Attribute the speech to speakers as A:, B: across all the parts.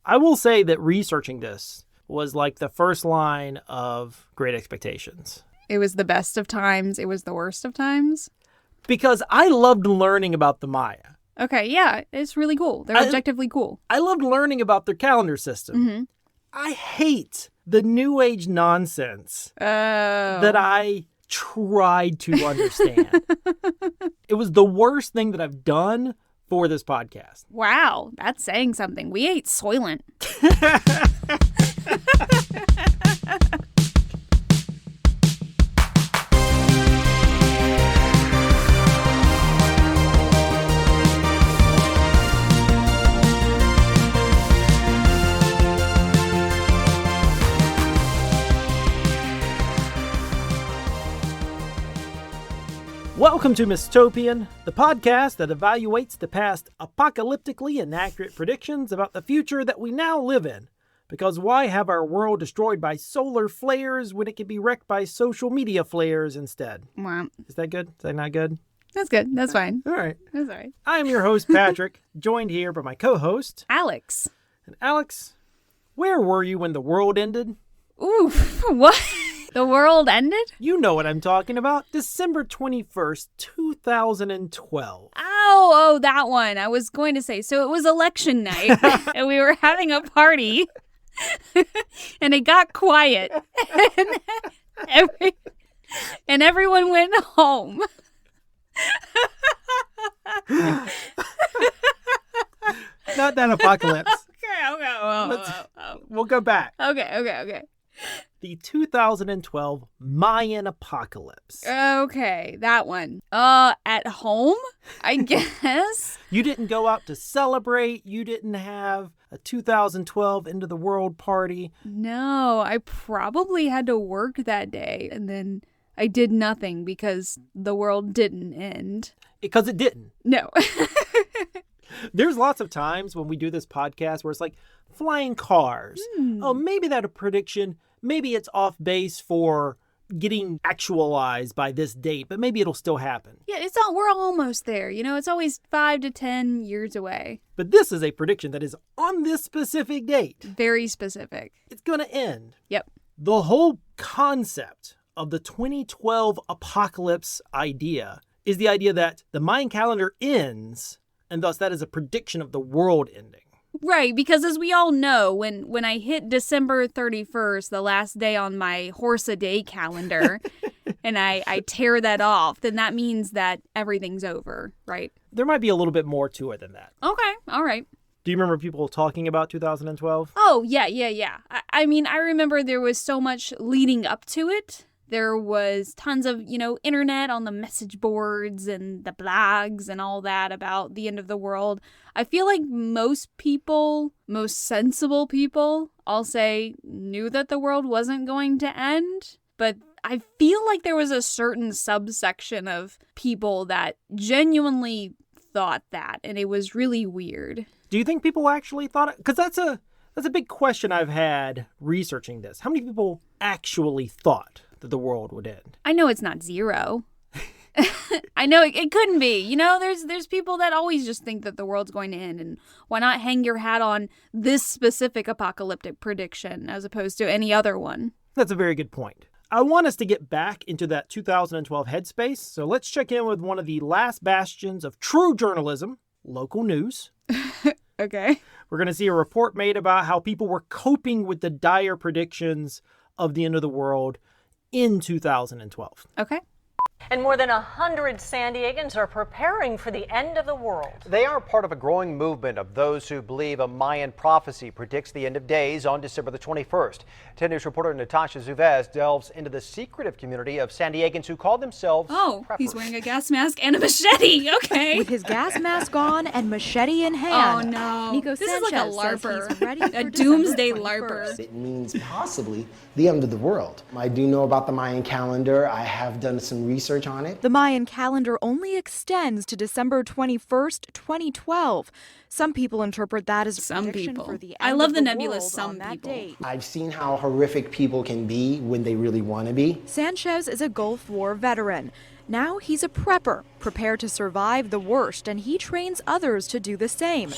A: I will say that researching this was like the first line of Great Expectations.
B: It was the best of times. It was the worst of times.
A: Because I loved learning about the Maya.
B: Okay, yeah, it's really cool. They're objectively cool.
A: I loved learning about their calendar system.
B: Mm-hmm.
A: I hate the New Age nonsense that I tried to understand. It was the worst thing that I've done for this podcast.
B: Wow, that's saying something. We ate Soylent.
A: Welcome to Mystopian, the podcast that evaluates the past apocalyptically inaccurate predictions about the future that we now live in. Because why have our world destroyed by solar flares when it can be wrecked by social media flares instead?
B: Wow.
A: Is that good? Is that not good?
B: That's good. That's fine.
A: All right.
B: That's all right.
A: I am your host, Patrick, joined here by my co-host,
B: Alex.
A: And Alex, where were you when the world ended?
B: Ooh, what? The world ended?
A: You know what I'm talking about. December 21st, 2012.
B: Oh, that one. I was going to say, so it was election night, and we were having a party, and it got quiet, and everyone went home.
A: Not that apocalypse.
B: Okay.
A: We'll go back.
B: Okay.
A: The 2012 Mayan apocalypse.
B: Okay, that one. At home, I guess?
A: You didn't go out to celebrate. You didn't have a 2012 end of the world party.
B: No, I probably had to work that day, and then I did nothing because the world didn't end.
A: Because it didn't.
B: No.
A: There's lots of times when we do this podcast where it's like flying cars. Oh, maybe that's a prediction. Maybe it's off base for getting actualized by this date, but maybe it'll still happen.
B: Yeah, we're almost there. You know, it's always 5 to 10 years away.
A: But this is a prediction that is on this specific date.
B: Very specific.
A: It's going to end.
B: Yep.
A: The whole concept of the 2012 apocalypse idea is the idea that the Mayan calendar ends, and thus that is a prediction of the world ending.
B: Right, because as we all know, when I hit December 31st, the last day on my horse-a-day calendar, and I tear that off, then that means that everything's over, right?
A: There might be a little bit more to it than that.
B: Okay, all right.
A: Do you remember people talking about 2012?
B: Oh, yeah. I mean, I remember there was so much leading up to it. There was tons of, internet on the message boards and the blogs and all that about the end of the world. I feel like most sensible people, I'll say, knew that the world wasn't going to end. But I feel like there was a certain subsection of people that genuinely thought that, and it was really weird.
A: Do you think people actually thought it? Because that's a big question I've had researching this. How many people actually thought that the world would end?
B: I know it's not zero. I know it couldn't be. There's people that always just think that the world's going to end, and why not hang your hat on this specific apocalyptic prediction as opposed to any other one?
A: That's a very good point. I want us to get back into that 2012 headspace, so let's check in with one of the last bastions of true journalism, local news.
B: Okay.
A: We're going to see a report made about how people were coping with the dire predictions of the end of the world in 2012.
B: Okay.
C: And more than 100 San Diegans are preparing for the end of the world.
D: They are part of a growing movement of those who believe a Mayan prophecy predicts the end of days on December the 21st. 10 News reporter Natasha Zuvez delves into the secretive community of San Diegans who call themselves preppers.
B: He's wearing a gas mask and a machete. Okay.
E: With his gas mask on and machete in hand.
B: Oh, no.
E: Nico
B: this
E: Sanchez
B: is like a LARPer.
E: Says he's ready
B: a
E: for
B: doomsday
E: December 21st.
B: LARPer.
F: It means possibly the end of the world. I do know about the Mayan calendar. I have done some research on it.
E: The Mayan calendar only extends to December 21st, 2012. Some people interpret that as a
B: Some
E: prediction
B: people.
E: for the
B: I
E: end
B: love
E: of
B: the
E: the
B: nebulous
E: world
B: some
E: on that
B: people.
E: date.
F: I've seen how horrific people can be when they really want to be.
E: Sanchez is a Gulf War veteran. Now he's a prepper, prepared to survive the worst, and he trains others to do the same.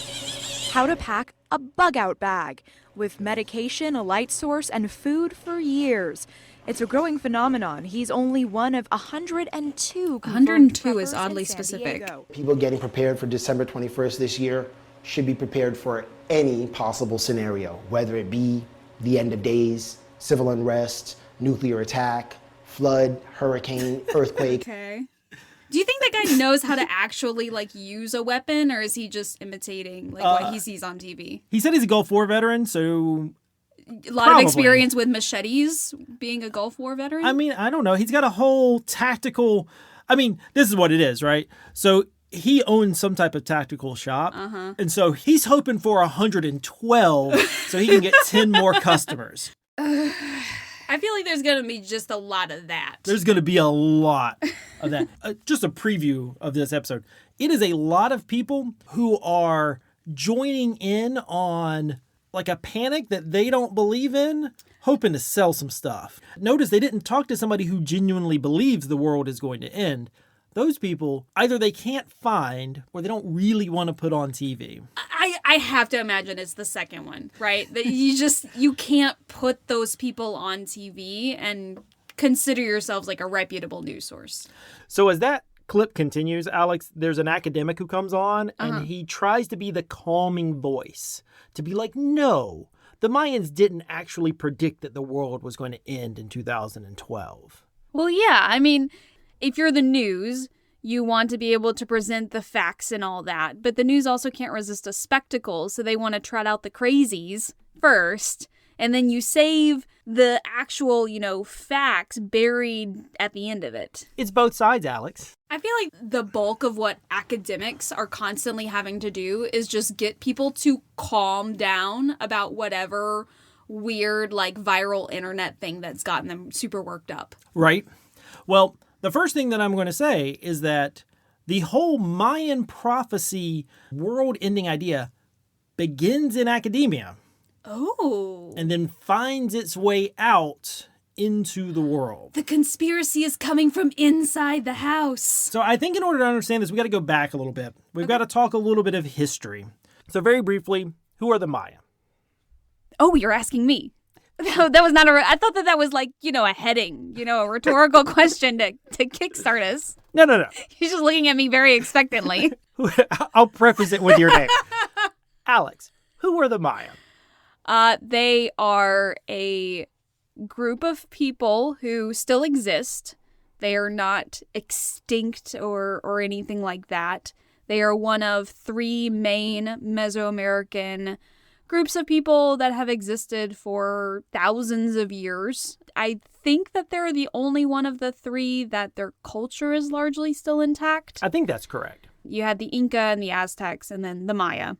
E: How to pack a bug-out bag with medication, a light source, and food for years. It's a growing phenomenon. He's only one of 102 confirmed
B: 102 is
E: preppers
B: oddly
E: in San
B: specific.
E: Diego.
F: People getting prepared for December 21st this year should be prepared for any possible scenario, whether it be the end of days, civil unrest, nuclear attack, flood, hurricane, earthquake.
B: Okay. Do you think that guy knows how to actually, like, use a weapon, or is he just imitating, like, what he sees on TV?
A: He said he's a Gulf War veteran, so
B: A lot
A: Probably.
B: of experience with machetes, being a Gulf War veteran?
A: I mean, I don't know. He's got a whole tactical. I mean, this is what it is, right? So he owns some type of tactical shop. And so he's hoping for 112 so he can get 10 more customers.
B: I feel like there's going to be just a lot of that.
A: There's going to be a lot of that. Just a preview of this episode. It is a lot of people who are joining in on like a panic that they don't believe in, hoping to sell some stuff. Notice they didn't talk to somebody who genuinely believes the world is going to end. Those people, either they can't find or they don't really want to put on TV.
B: I have to imagine it's the second one, right? That you can't put those people on TV and consider yourselves like a reputable news source.
A: So as that clip continues, Alex, there's an academic who comes on and he tries to be the calming voice, to be like, no, the Mayans didn't actually predict that the world was going to end in 2012.
B: Well, yeah, I mean, if you're the news, you want to be able to present the facts and all that, but the news also can't resist a spectacle, so they want to trot out the crazies first, and then you save the actual, facts buried at the end of it.
A: It's both sides, Alex.
B: I feel like the bulk of what academics are constantly having to do is just get people to calm down about whatever weird, like, viral internet thing that's gotten them super worked up.
A: Right. Well, the first thing that I'm going to say is that the whole Mayan prophecy world-ending idea begins in academia.
B: Oh.
A: And then finds its way out into the world.
B: The conspiracy is coming from inside the house.
A: So I think in order to understand this, we got to go back a little bit. We've got to talk a little bit of history. So very briefly, who are the Maya?
B: Oh, you're asking me. That was not I thought that was like, a heading, a rhetorical question to kickstart us.
A: No.
B: He's just looking at me very expectantly.
A: I'll preface it with your name. Alex, who are the Maya?
B: They are a group of people who still exist. They are not extinct or anything like that. They are one of three main Mesoamerican groups of people that have existed for thousands of years. I think that they're the only one of the three that their culture is largely still intact.
A: I think that's correct.
B: You had the Inca and the Aztecs and then the Maya.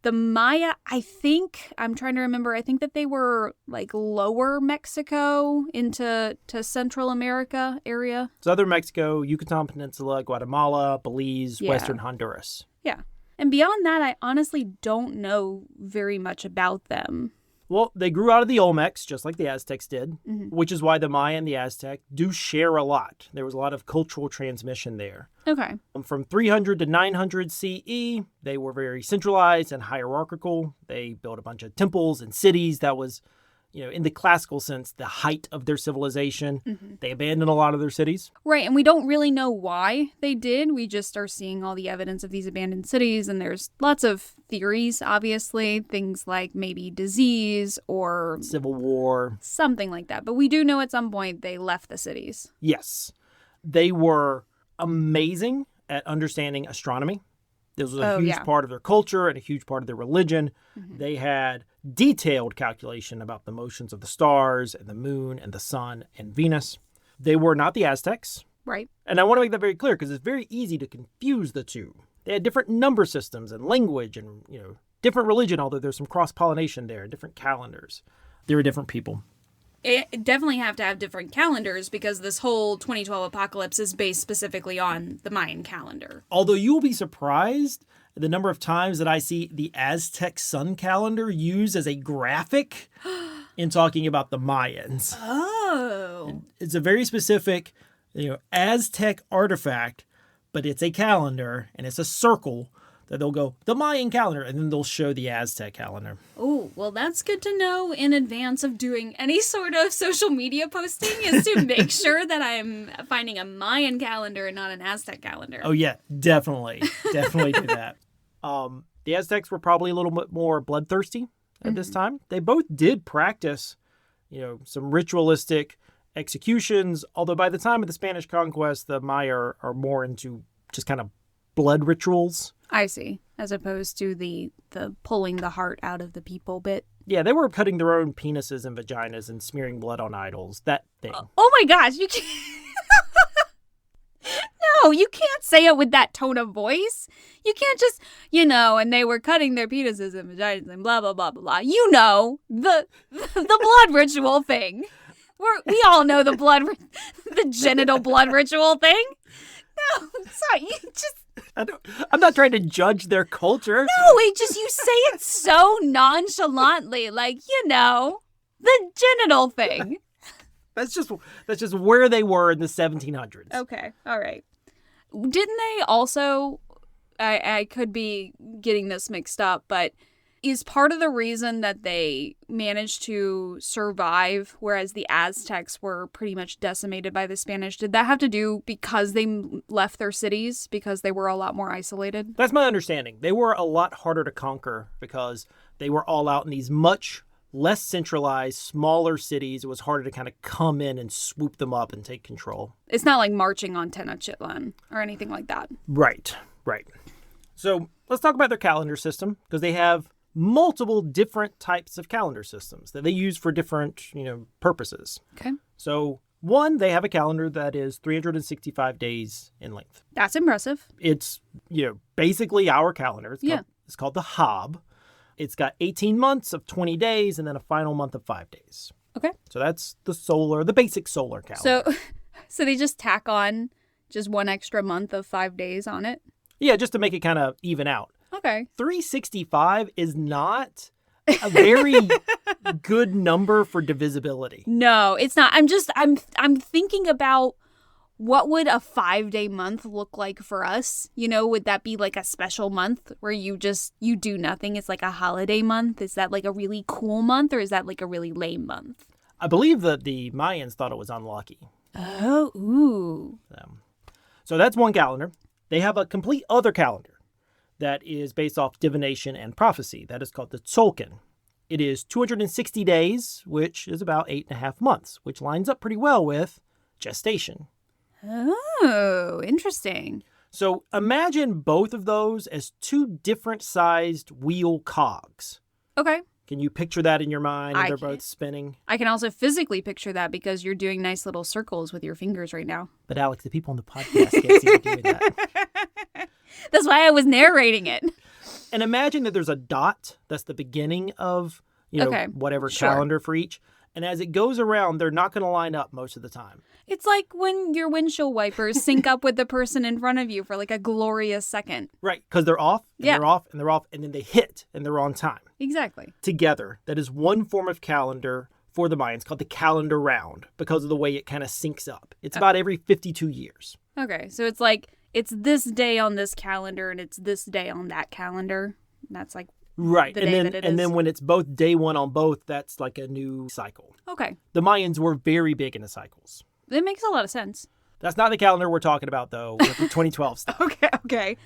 B: The Maya, I'm trying to remember, I think that they were like lower Mexico into Central America area.
A: Southern Mexico, Yucatan Peninsula, Guatemala, Belize,
B: Yeah.
A: Western Honduras.
B: Yeah. And beyond that, I honestly don't know very much about them.
A: Well, they grew out of the Olmecs, just like the Aztecs did, which is why the Maya and the Aztec do share a lot. There was a lot of cultural transmission there.
B: Okay.
A: From 300 to 900 CE, they were very centralized and hierarchical. They built a bunch of temples and cities. That was, in the classical sense, the height of their civilization. They abandoned a lot of their cities.
B: Right, and we don't really know why they did. We just are seeing all the evidence of these abandoned cities, and there's lots of theories, obviously. Things like maybe disease or
A: Civil War.
B: something like that. But we do know at some point they left the cities.
A: Yes. They were amazing at understanding astronomy. This was a huge part of their culture and a huge part of their religion. They had detailed calculation about the motions of the stars and the moon and the sun and Venus. They were not the Aztecs.
B: Right.
A: And I want to make that very clear because it's very easy to confuse the two. They had different number systems and language and, different religion, although there's some cross-pollination there, different calendars. They were different people.
B: It definitely have to have different calendars because this whole 2012 apocalypse is based specifically on the Mayan calendar.
A: Although you will be surprised the number of times that I see the Aztec sun calendar used as a graphic in talking about the Mayans.
B: Oh.
A: It's a very specific, Aztec artifact, but it's a calendar and it's a circle that they'll go, the Mayan calendar, and then they'll show the Aztec calendar.
B: Oh, well, that's good to know in advance of doing any sort of social media posting, is to make sure that I'm finding a Mayan calendar and not an Aztec calendar.
A: Oh, yeah, definitely. Definitely do that. The Aztecs were probably a little bit more bloodthirsty at this time. They both did practice, some ritualistic executions, although by the time of the Spanish conquest, the Maya are more into just kind of blood rituals.
B: I see. As opposed to the pulling the heart out of the people bit.
A: Yeah, they were cutting their own penises and vaginas and smearing blood on idols. That thing.
B: Oh my gosh, you can't... No, you can't say it with that tone of voice. You can't just, and they were cutting their penises and vaginas and blah, blah, blah, blah, blah. The blood ritual thing. We all know the genital blood ritual thing. No, sorry, you just...
A: I'm not trying to judge their culture.
B: No, you say it so nonchalantly, like, the genital thing.
A: That's just where they were in the 1700s.
B: Okay, all right. Didn't they also, I could be getting this mixed up, but is part of the reason that they managed to survive, whereas the Aztecs were pretty much decimated by the Spanish, did that have to do because they left their cities, because they were a lot more isolated?
A: That's my understanding. They were a lot harder to conquer because they were all out in these much less centralized, smaller cities. It was harder to kind of come in and swoop them up and take control.
B: It's not like marching on Tenochtitlan or anything like that.
A: Right. So let's talk about their calendar system, because they have multiple different types of calendar systems that they use for different, purposes.
B: Okay.
A: So one, they have a calendar that is 365 days in length.
B: That's impressive.
A: It's, basically our calendar. It's called the Hob. It's got 18 months of 20 days and then a final month of 5 days.
B: Okay.
A: So that's the basic solar calendar.
B: So they just tack on just one extra month of 5 days on it?
A: Yeah, just to make it kind of even out.
B: Okay.
A: 365 is not a very good number for divisibility.
B: No, it's not. I'm thinking about what would a 5-day month look like for us? Would that be like a special month where you do nothing? It's like a holiday month? Is that like a really cool month, or is that like a really lame month?
A: I believe that the Mayans thought it was unlucky.
B: Oh, ooh.
A: So that's one calendar. They have a complete other calendar that is based off divination and prophecy. That is called the Tzolk'in. It is 260 days, which is about 8.5 months, which lines up pretty well with gestation.
B: Oh, interesting.
A: So imagine both of those as two different sized wheel cogs.
B: Okay.
A: Can you picture that in your mind? And they're both spinning.
B: I can also physically picture that because you're doing nice little circles with your fingers right now.
A: But Alex, the people on the podcast can't see you doing that.
B: That's why I was narrating it.
A: And imagine that there's a dot that's the beginning of, whatever calendar for each. And as it goes around, they're not going to line up most of the time.
B: It's like when your windshield wipers sync up with the person in front of you for like a glorious second.
A: Right, because they're off, and they're off, and they're off, and then they hit, and they're on time.
B: Exactly.
A: Together. That is one form of calendar for the Mayans called the calendar round because of the way it kind of syncs up. It's about every 52 years.
B: Okay, so it's like it's this day on this calendar and it's this day on that calendar. That's like
A: right.
B: the day that it is.
A: And then when it's both day one on both, that's like a new cycle.
B: Okay.
A: The Mayans were very big into cycles.
B: It makes a lot of sense.
A: That's not the calendar we're talking about, though, with the 2012 stuff.
B: Okay.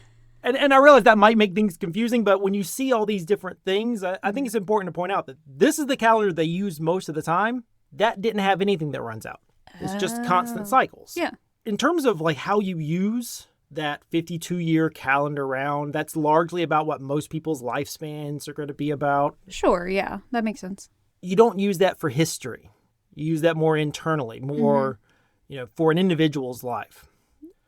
A: And I realize that might make things confusing, but when you see all these different things, I think it's important to point out that this is the calendar they use most of the time. That didn't have anything that runs out. It's just constant cycles.
B: Yeah.
A: In terms of like how you use that 52-year calendar round, that's largely about what most people's lifespans are going to be about.
B: Sure, yeah. That makes sense.
A: You don't use that for history. You use that more internally, more, for an individual's life.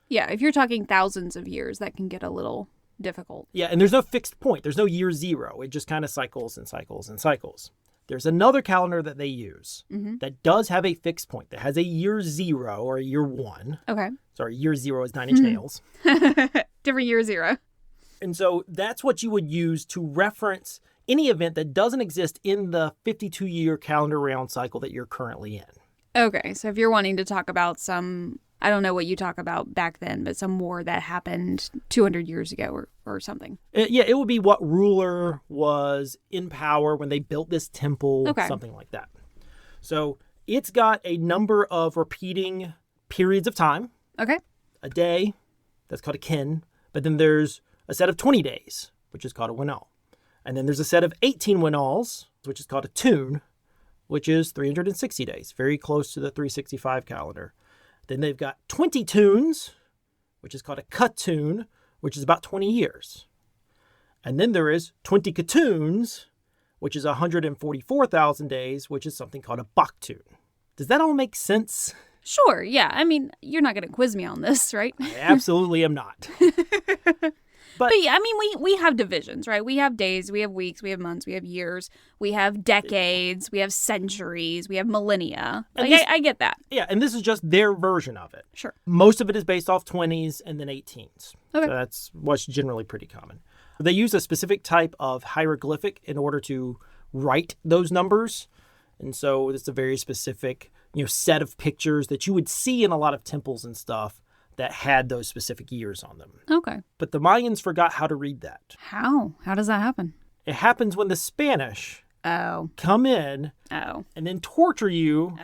B: Yeah, if you're talking thousands of years, that can get a little difficult.
A: Yeah, and there's no fixed point. There's no year zero. It just kind of cycles and cycles and cycles. There's another calendar that they use that does have a fixed point, that has a year zero or a year one.
B: Okay.
A: Sorry, year zero is 9 Inch Nails.
B: Different year zero.
A: And so that's what you would use to reference any event that doesn't exist in the 52-year calendar round cycle that you're currently in.
B: Okay, so if you're wanting to talk about some, I don't know what you talk about back then, but some war that happened 200 years ago or something.
A: It would be what ruler was in power when they built this temple, something like that. So it's got a number of repeating periods of time.
B: Okay.
A: A day, that's called a kin. But then there's a set of 20 days, which is called a winal. And then there's a set of 18 winals, which is called a tune, which is 360 days, very close to the 365 calendar. Then they've got 20 tunes, which is called a katun, which is about 20 years. And then there is 20 katuns, which is 144,000 days, which is something called a baktun. Does that all make sense?
B: Sure, yeah. I mean, you're not going to quiz me on this, right?
A: I absolutely am not.
B: But yeah, I mean, we have divisions, right? We have days, we have weeks, we have months, we have years, we have decades, we have centuries, we have millennia. Like, I get that.
A: Yeah, and this is just their version of it.
B: Sure.
A: Most of it is based off 20s and then 18s.
B: Okay.
A: So that's what's generally pretty common. They use a specific type of hieroglyphic in order to write those numbers. And so it's a very specific, set of pictures that you would see in a lot of temples and stuff that had those specific years on them.
B: Okay.
A: But the Mayans forgot how to read that.
B: How? How does that happen?
A: It happens when the Spanish come in and then torture you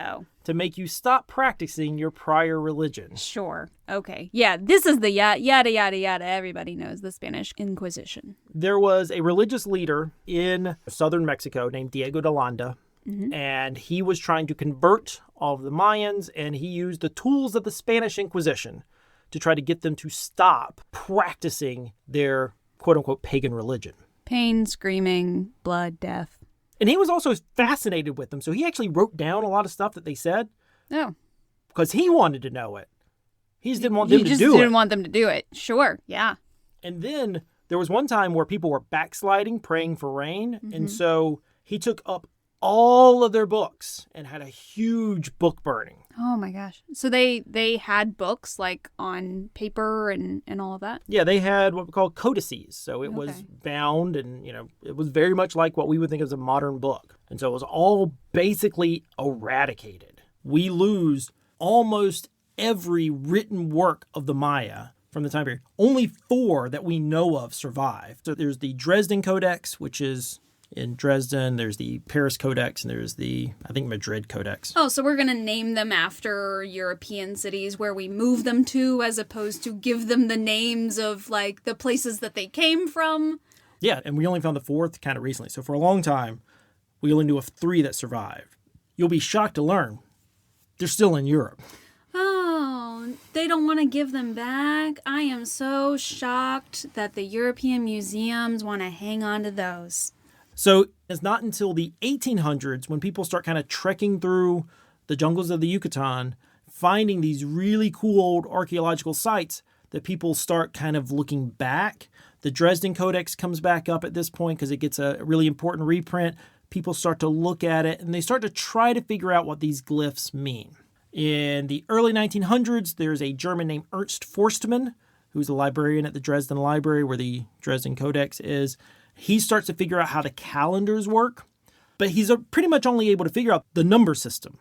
A: to make you stop practicing your prior religion.
B: Sure. Okay. Yeah, this is the yada, yada, yada. Everybody knows the Spanish Inquisition.
A: There was a religious leader in southern Mexico named Diego de Landa. Mm-hmm. And he was trying to convert all of the Mayans, and he used the tools of the Spanish Inquisition to try to get them to stop practicing their quote-unquote pagan religion.
B: Pain, screaming, blood, death.
A: And he was also fascinated with them, so he actually wrote down a lot of stuff that they said.
B: Oh.
A: Because he wanted to know it. He just didn't want them to do it.
B: He just didn't want them to do it. Sure, yeah.
A: And then there was one time where people were backsliding, praying for rain, and so he took up all of their books and had a huge book burning.
B: Oh my gosh. So they had books like on paper and all of that?
A: Yeah, they had what we call codices. So it was bound and, it was very much like what we would think of as a modern book. And so it was all basically eradicated. We lose almost every written work of the Maya from the time period. Only 4 that we know of survive. So there's the Dresden Codex, which is in Dresden, there's the Paris Codex, and there's the, I think, Madrid Codex.
B: Oh, so we're going to name them after European cities where we move them to, as opposed to give them the names of, like, the places that they came from?
A: Yeah, and we only found the 4th kind of recently. So for a long time, we only knew of 3 that survived. You'll be shocked to learn they're still in Europe.
B: Oh, they don't want to give them back? I am so shocked that the European museums want to hang on to those.
A: So it's not until the 1800s when people start kind of trekking through the jungles of the Yucatan, finding these really cool old archaeological sites that people start kind of looking back. The Dresden Codex comes back up at this point because it gets a really important reprint. People start to look at it and they start to try to figure out what these glyphs mean. In the early 1900s, there's a German named Ernst Forstmann, who's a librarian at the Dresden Library where the Dresden Codex is. He starts to figure out how the calendars work, but he's pretty much only able to figure out the number system.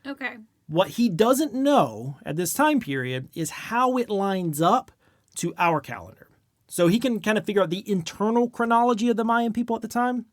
B: Okay.
A: What he doesn't know at this time period is how it lines up to our calendar. So he can kind of figure out the internal chronology of the Mayan people at the time.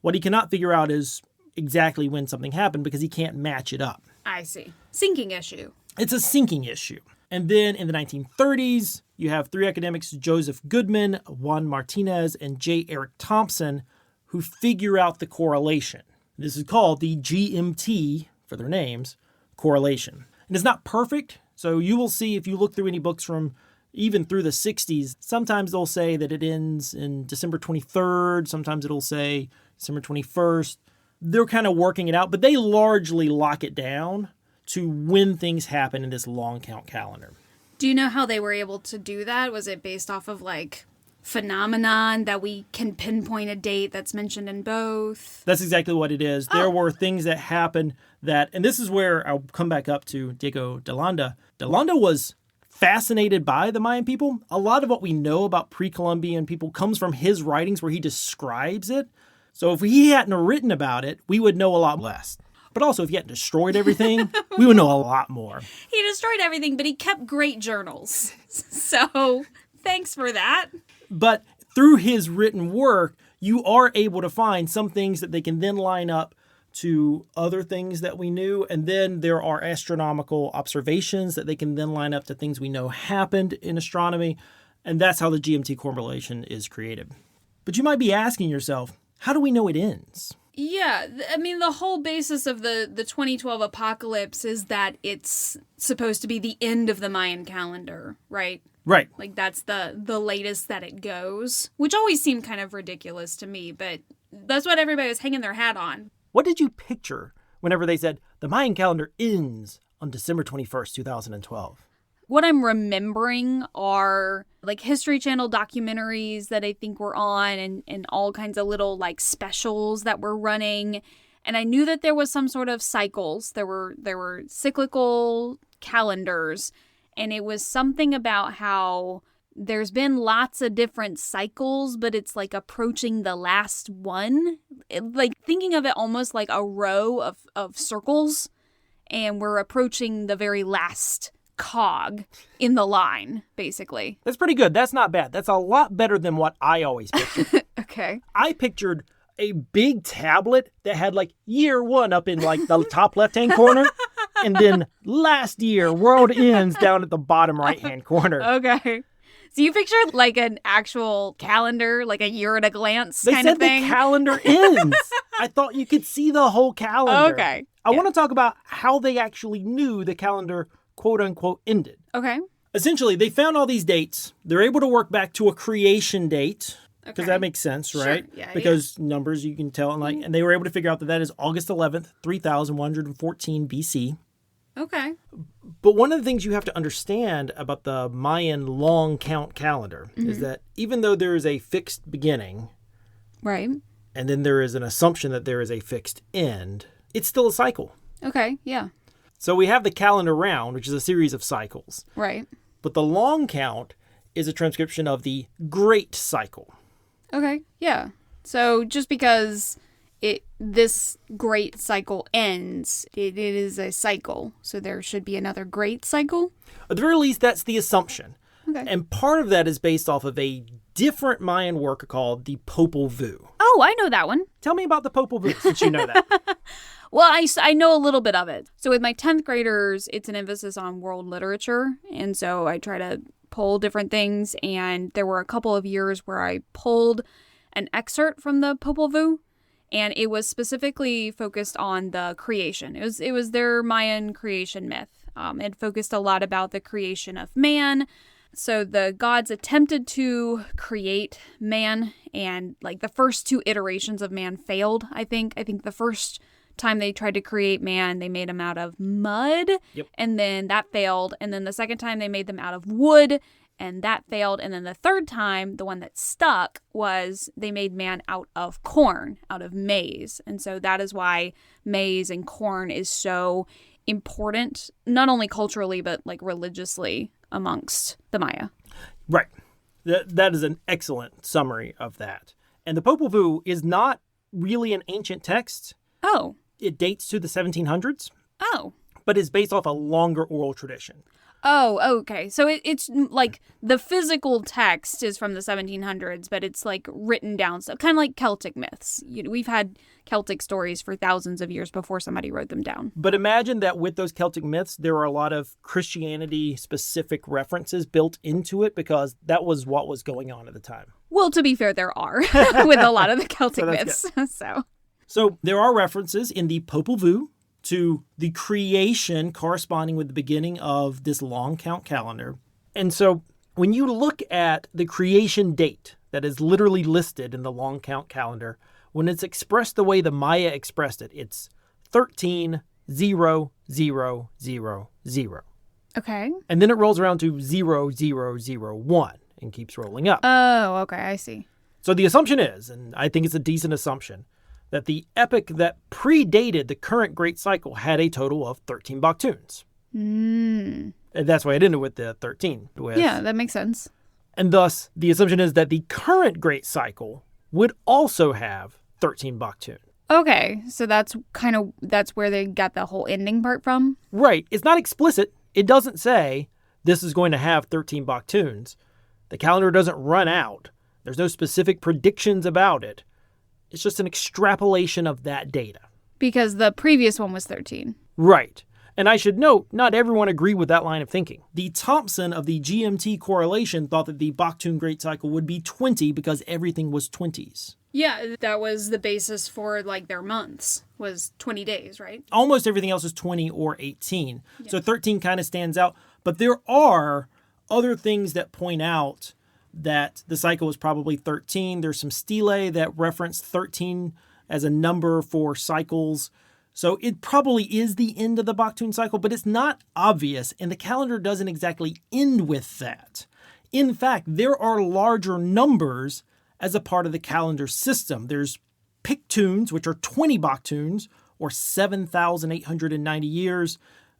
A: What he cannot figure out is exactly when something happened because he can't match it up.
B: I see. Syncing issue.
A: It's a syncing issue. And then in the 1930s, you have 3 academics, Joseph Goodman, Juan Martinez, and J. Eric Thompson, who figure out the correlation. This is called the GMT, for their names, correlation. And it's not perfect, so you will see if you look through any books from even through the 60s, sometimes they'll say that it ends in December 23rd, sometimes it'll say December 21st. They're kind of working it out, but they largely lock it down to when things happen in this long count calendar.
B: Do you know how they were able to do that? Was it based off of like phenomenon that we can pinpoint a date that's mentioned in both?
A: That's exactly what it is. There were things that happened that, and this is where I'll come back up to Diego de Landa. De Landa was fascinated by the Mayan people. A lot of what we know about pre-Columbian people comes from his writings where he describes it. So if he hadn't written about it, we would know a lot less. But also, if he hadn't destroyed everything, we would know a lot more.
B: He destroyed everything, but he kept great journals. So thanks for that.
A: But through his written work, you are able to find some things that they can then line up to other things that we knew. And then there are astronomical observations that they can then line up to things we know happened in astronomy. And that's how the GMT correlation is created. But you might be asking yourself, how do we know it ends?
B: Yeah, I mean, the whole basis of the 2012 apocalypse is that it's supposed to be the end of the Mayan calendar, right?
A: Right.
B: Like, that's the latest that it goes, which always seemed kind of ridiculous to me, but that's what everybody was hanging their hat on.
A: What did you picture whenever they said the Mayan calendar ends on December 21st, 2012?
B: What I'm remembering are like History Channel documentaries that I think were on and all kinds of little like specials that were running. And I knew that there was some sort of cycles. There were cyclical calendars. And it was something about how there's been lots of different cycles, but it's like approaching the last one. Like thinking of it almost like a row of circles. And we're approaching the very last cog in the line, basically.
A: That's pretty good. That's not bad. That's a lot better than what I always pictured.
B: Okay.
A: I pictured a big tablet that had like year one up in like the top left-hand corner. And then last year, world ends down at the bottom right-hand corner.
B: Okay. So you pictured like an actual calendar, like a year at a glance kind of thing?
A: They said the calendar ends. I thought you could see the whole calendar.
B: Okay.
A: I want to talk about how they actually knew the calendar, quote unquote, ended.
B: Okay.
A: Essentially, they found all these dates. They're able to work back to a creation date. Because
B: Okay.
A: that makes sense, right?
B: Sure. Yeah,
A: because numbers you can tell. And they were able to figure out that is August 11th, 3114 BC.
B: Okay.
A: But one of the things you have to understand about the Mayan Long Count calendar is that even though there is a fixed beginning,
B: Right.
A: and then there is an assumption that there is a fixed end, it's still a cycle.
B: Okay. Yeah.
A: So we have the calendar round, which is a series of cycles.
B: Right.
A: But the long count is a transcription of the great cycle.
B: Okay. Yeah. So just because this great cycle ends, it is a cycle. So there should be another great cycle.
A: At the very least, that's the assumption.
B: Okay.
A: And part of that is based off of a different Mayan work called the Popol Vuh.
B: Oh, I know that one.
A: Tell me about the Popol Vuh, since you know that.
B: Well, I know a little bit of it. So with my 10th graders, it's an emphasis on world literature. And so I try to pull different things. And there were a couple of years where I pulled an excerpt from the Popol Vuh. And it was specifically focused on the creation. It was their Mayan creation myth. It focused a lot about the creation of man. So the gods attempted to create man, and like the first two iterations of man failed, I think. I think the first time they tried to create man, they made him out of mud, and then that failed. And then the second time they made them out of wood, and that failed. And then the third time, the one that stuck, was they made man out of corn, out of maize. And so that is why maize and corn is so important, not only culturally, but like religiously amongst the Maya.
A: Right. That is an excellent summary of that. And the Popol Vuh is not really an ancient text.
B: Oh.
A: It dates to the 1700s.
B: Oh.
A: But is based off a longer oral tradition.
B: Oh, okay. So it's like the physical text is from the 1700s, but it's like written down stuff, kind of like Celtic myths. We've had Celtic stories for thousands of years before somebody wrote them down.
A: But imagine that with those Celtic myths, there are a lot of Christianity-specific references built into it because that was what was going on at the time.
B: Well, to be fair, there are with a lot of the Celtic myths.
A: So there are references in the Popol Vuh to the creation corresponding with the beginning of this long count calendar. And so when you look at the creation date that is literally listed in the long count calendar, when it's expressed the way the Maya expressed it, it's 13,0,0,0.
B: Okay.
A: And then it rolls around to 0,0,0,1 and keeps rolling up.
B: Oh, okay. I see.
A: So the assumption is, and I think it's a decent assumption, that the epoch that predated the current Great Cycle had a total of 13 Baktuns. And that's why it ended with the 13.
B: Yeah, that makes sense.
A: And thus, the assumption is that the current Great Cycle would also have 13 Baktun.
B: Okay, so that's where they got the whole ending part from?
A: Right. It's not explicit. It doesn't say this is going to have 13 Baktuns. The calendar doesn't run out. There's no specific predictions about it. It's just an extrapolation of that data.
B: Because the previous one was 13.
A: Right. And I should note, not everyone agreed with that line of thinking. The Thompson of the GMT correlation thought that the Baktun Great Cycle would be 20 because everything was 20s.
B: Yeah, that was the basis for, like, their months, was 20 days, right?
A: Almost everything else is 20 or 18. Yeah. So 13 kind of stands out. But there are other things that point out that the cycle was probably 13. There's some stelae that reference 13 as a number for cycles. So it probably is the end of the Baktun cycle, but it's not obvious, and the calendar doesn't exactly end with that. In fact, there are larger numbers as a part of the calendar system. There's Pictuns, which are 20 Baktuns, or 7,890 years.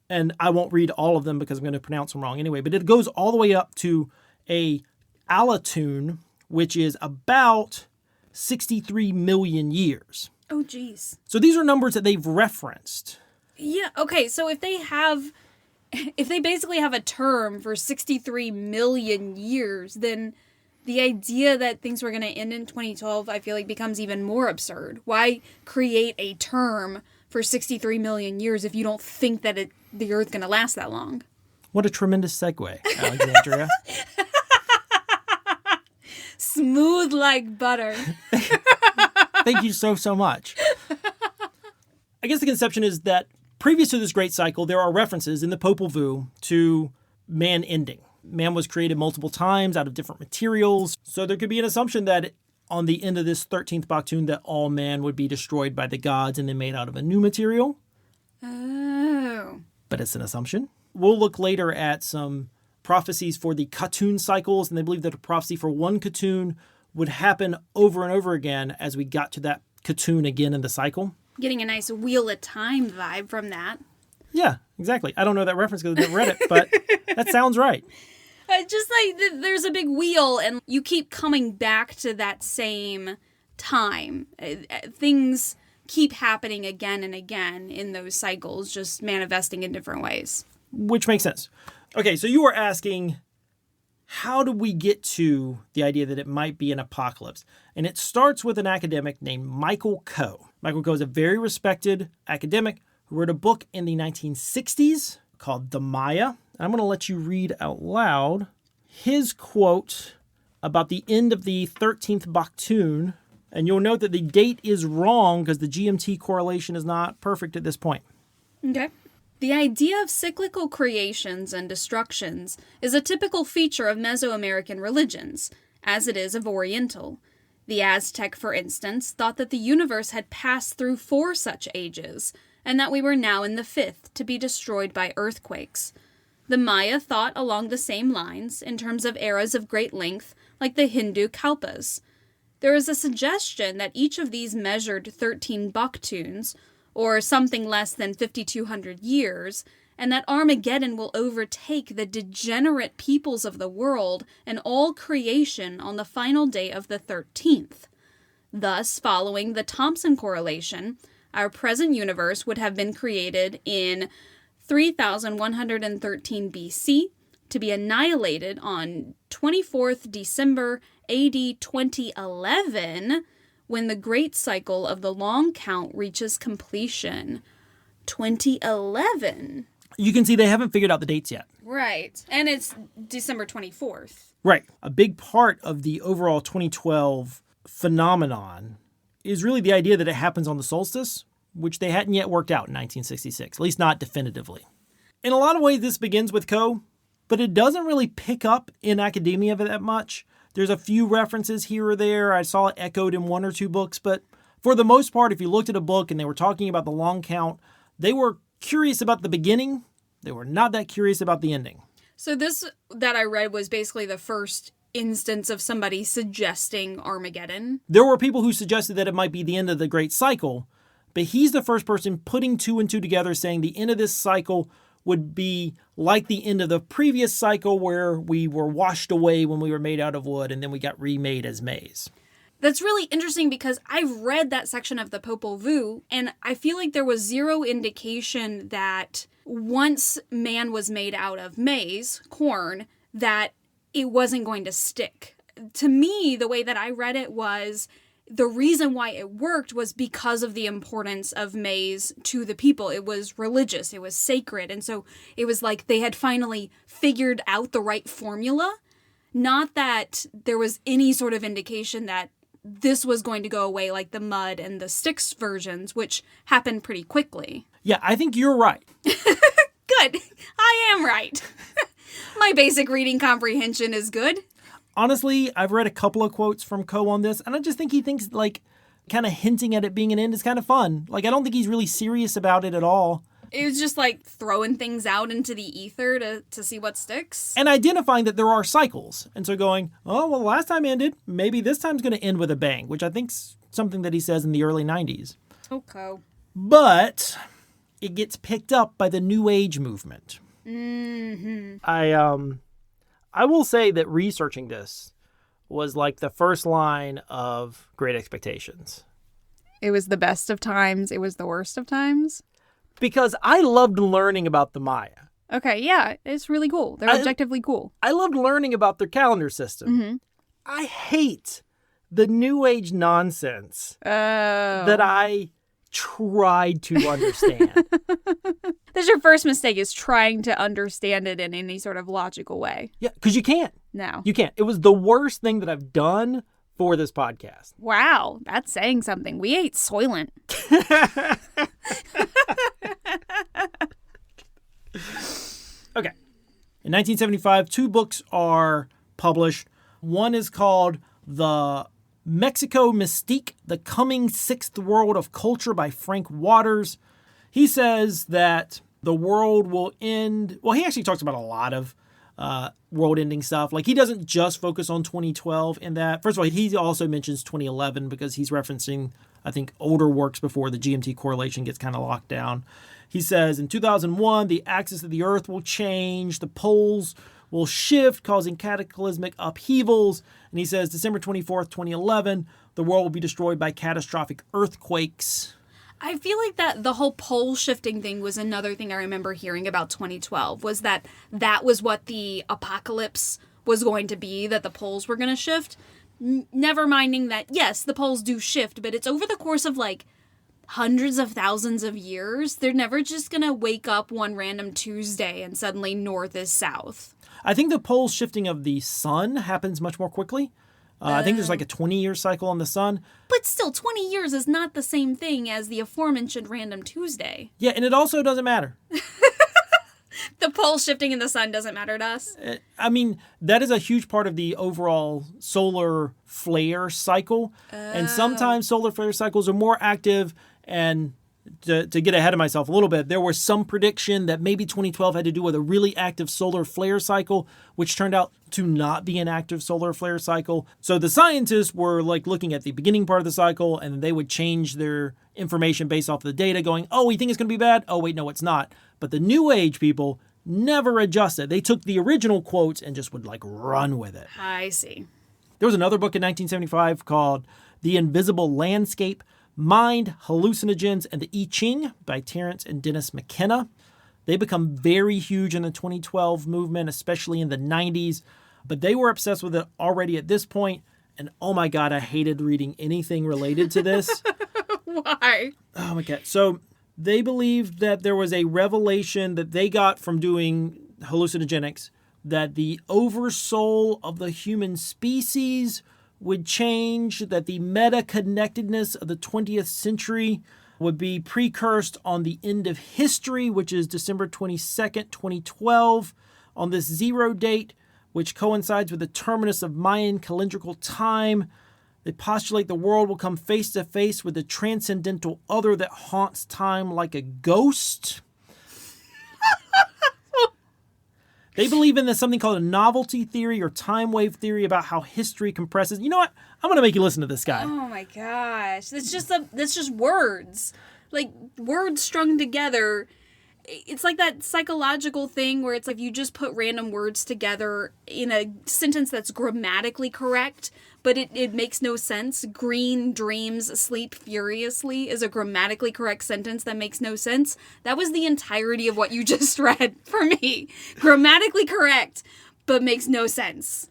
A: And I won't read all of them because I'm going to pronounce them wrong anyway. But it goes all the way up to a Alatun, which is about 63 million years.
B: Oh, geez.
A: So these are numbers that they've referenced.
B: Yeah, okay. So if they basically have a term for 63 million years, then the idea that things were going to end in 2012, I feel like becomes even more absurd. Why create a term for 63 million years if you don't think that the Earth's going to last that long?
A: What a tremendous segue, Alexandria.
B: Smooth like butter.
A: Thank you so much. I guess the conception is that previous to this great cycle, there are references in the Popol Vuh to man ending. Man was created multiple times out of different materials. So there could be an assumption that on the end of this 13th Baktun that all man would be destroyed by the gods and then made out of a new material.
B: Oh.
A: But it's an assumption. We'll look later at some prophecies for the Katun cycles, and they believe that a prophecy for one Katun would happen over and over again as we got to that Katun again in the cycle.
B: Getting a nice Wheel of Time vibe from that.
A: Yeah, exactly. I don't know that reference because I never read it, but that sounds right.
B: Just like there's a big wheel and you keep coming back to that same time. Things keep happening again and again in those cycles, just manifesting in different ways.
A: Which makes sense. Okay, so you were asking, how do we get to the idea that it might be an apocalypse? And it starts with an academic named Michael Coe. Michael Coe is a very respected academic who wrote a book in the 1960s called The Maya. I'm going to let you read out loud his quote about the end of the 13th Baktun. And you'll note that the date is wrong because the GMT correlation is not perfect at this point.
B: Okay. The idea of cyclical creations and destructions is a typical feature of Mesoamerican religions, as it is of Oriental. The Aztec, for instance, thought that the universe had passed through 4 such ages, and that we were now in the 5th, to be destroyed by earthquakes. The Maya thought along the same lines, in terms of eras of great length, like the Hindu Kalpas. There is a suggestion that each of these measured 13 Baktuns, or something less than 5,200 years, and that Armageddon will overtake the degenerate peoples of the world and all creation on the final day of the 13th. Thus, following the Thompson correlation, our present universe would have been created in 3,113 BC to be annihilated on 24th December AD 2011, when the great cycle of the long count reaches completion. 2011.
A: You can see they haven't figured out the dates yet.
B: Right. And it's December 24th.
A: Right. A big part of the overall 2012 phenomenon is really the idea that it happens on the solstice, which they hadn't yet worked out in 1966, at least not definitively. In a lot of ways, this begins with Coe, but it doesn't really pick up in academia that much. There's a few references here or there. I saw it echoed in 1 or 2 books, but for the most part, if you looked at a book and they were talking about the long count, they were curious about the beginning. They were not that curious about the ending.
B: So this that I read was basically the first instance of somebody suggesting Armageddon.
A: There were people who suggested that it might be the end of the Great Cycle, but he's the first person putting 2 and 2 together, saying the end of this cycle would be like the end of the previous cycle where we were washed away when we were made out of wood and then we got remade as maize.
B: That's really interesting because I've read that section of the Popol Vuh, and I feel like there was zero indication that once man was made out of maize, corn, that it wasn't going to stick. To me, the way that I read it was the reason why it worked was because of the importance of maize to the people. It was religious, it was sacred, and so it was like they had finally figured out the right formula. Not that there was any sort of indication that this was going to go away like the mud and the sticks versions, which happened pretty quickly.
A: Yeah, I think you're right.
B: Good. I am right. My basic reading comprehension is good.
A: Honestly, I've read a couple of quotes from Coe on this, and I just think he thinks, like, kind of hinting at it being an end is kind of fun. Like, I don't think he's really serious about it at all.
B: It was just like throwing things out into the ether to see what sticks.
A: And identifying that there are cycles. And so going, oh, well, last time ended. Maybe this time's going to end with a bang, which I think's something that he says in the early 90s.
B: Okay.
A: But it gets picked up by the New Age movement.
B: Mm-hmm.
A: I will say that researching this was like the first line of Great Expectations.
B: It was the best of times. It was the worst of times.
A: Because I loved learning about the Maya.
B: Okay, yeah, it's really cool. They're objectively cool.
A: I loved learning about their calendar system.
B: Mm-hmm.
A: I hate the New Age nonsense that I tried to understand.
B: That's your first mistake, is trying to understand it in any sort of logical way.
A: Yeah, because you can't.
B: No.
A: You can't. It was the worst thing that I've done for this podcast.
B: Wow, that's saying something. We ate Soylent.
A: Okay. In 1975, 2 books are published. One is called The Mexico Mystique, The Coming Sixth World of Culture by Frank Waters. He says that the world will end. Well, he actually talks about a lot of world-ending stuff. Like, he doesn't just focus on 2012 in that. First of all, he also mentions 2011 because he's referencing, I think, older works before the GMT correlation gets kind of locked down. He says, in 2001, the axis of the Earth will change, the poles will shift, causing cataclysmic upheavals. And he says, December 24th, 2011, the world will be destroyed by catastrophic earthquakes.
B: I feel like that the whole pole shifting thing was another thing I remember hearing about 2012, was that was what the apocalypse was going to be, that the poles were going to shift. Never minding that, yes, the poles do shift, but it's over the course of like hundreds of thousands of years. They're never just going to wake up one random Tuesday and suddenly north is south.
A: I think the pole shifting of the sun happens much more quickly. I think there's like a 20-year cycle on the sun.
B: But still, 20 years is not the same thing as the aforementioned random Tuesday.
A: Yeah, and it also doesn't matter.
B: The pole shifting in the sun doesn't matter to us.
A: I mean, that is a huge part of the overall solar flare cycle. And sometimes solar flare cycles are more active. And to get ahead of myself a little bit, there was some prediction that maybe 2012 had to do with a really active solar flare cycle, which turned out to not be an active solar flare cycle. So the scientists were like looking at the beginning part of the cycle, and they would change their information based off of the data, going, oh, we think it's going to be bad. Oh, wait, no, it's not. But the New Age people never adjusted. They took the original quotes and just would like run with it.
B: I see.
A: There was another book in 1975 called The Invisible Landscape, Mind, Hallucinogens, and the I Ching by Terence and Dennis McKenna. They become very huge in the 2012 movement, especially in the 90s, but they were obsessed with it already at this point. And oh my God, I hated reading anything related to this.
B: Why?
A: Oh my God. So they believed that there was a revelation that they got from doing hallucinogenics, that the oversoul of the human species would change, that the meta-connectedness of the 20th century would be precursed on the end of history, which is December 22nd, 2012, on this 0 date, which coincides with the terminus of Mayan calendrical time. They postulate the world will come face to face with the transcendental other that haunts time like a ghost. They believe in something called a novelty theory or time wave theory about how history compresses. You know what? I'm going to make you listen to this guy.
B: Oh my gosh. That's just words. Like words strung together. it's like that psychological thing where it's like you just put random words together in a sentence that's grammatically correct, but it makes no sense. Green dreams sleep furiously is a grammatically correct sentence that makes no sense. That was the entirety of what you just read for me. Grammatically correct, but makes no sense.